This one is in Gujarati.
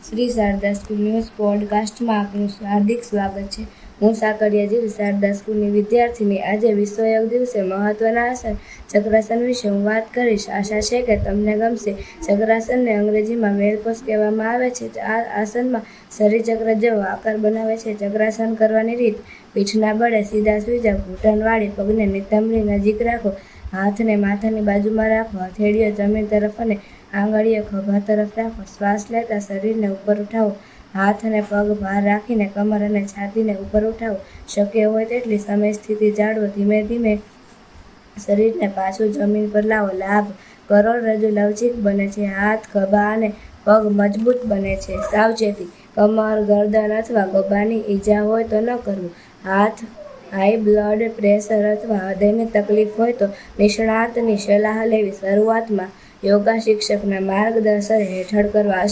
શ્રી શારદા સ્કૂલ ન્યૂઝ પોડકાસ્ટમાં આપનું હાર્દિક સ્વાગત છે। હું સાકરિયા જિલ્લા શારદા સ્કૂલની વિદ્યાર્થીની। આજે વિશ્વ યોગ દિવસે મહત્વના આસન ચક્રાસન વિશે હું વાત કરીશ। આશા છે કે તમને ગમશે। ચક્રાસનને અંગ્રેજીમાં વેલ પોઝ કહેવામાં આવે છે। આ આસનમાં શરીર ચક્ર જેવો આકાર બનાવે છે। ચક્રાસન કરવાની રીત: પીઠના બળે સીધા સૂઈ જાઓ, ઘૂંટણ વાળી પગને નિતંબની નજીક રાખો, હાથને માથાની બાજુમાં રાખો, હથેળીઓ જમીન તરફ અને આંગળીઓ ખભા તરફ રાખો। શ્વાસ લેતા શરીરને ઉપર ઉઠાવો, હાથ અને પગ ભાર રાખીને કમર અને છાતીને ઉપર ઉઠાવો। શક્ય હોય તેટલી સમય સ્થિતિ જાળવો। ધીમે ધીમે શરીરને પાછું જમીન પર લાવો। લાભ: કરોડરજ્જુ લવચીક બને છે, હાથ, ખભા અને પગ મજબૂત બને છે। સાવચેતી: કમર, ગરદન અથવા ખભાની ઈજા હોય તો ન કરવું। હાઈ બ્લડ પ્રેશર અથવા હૃદયની તકલીફ હોય તો નિષ્ણાતની સલાહ લેવી। શરૂઆતમાં યોગા શિક્ષકના માર્ગદર્શન હેઠળ કરવા।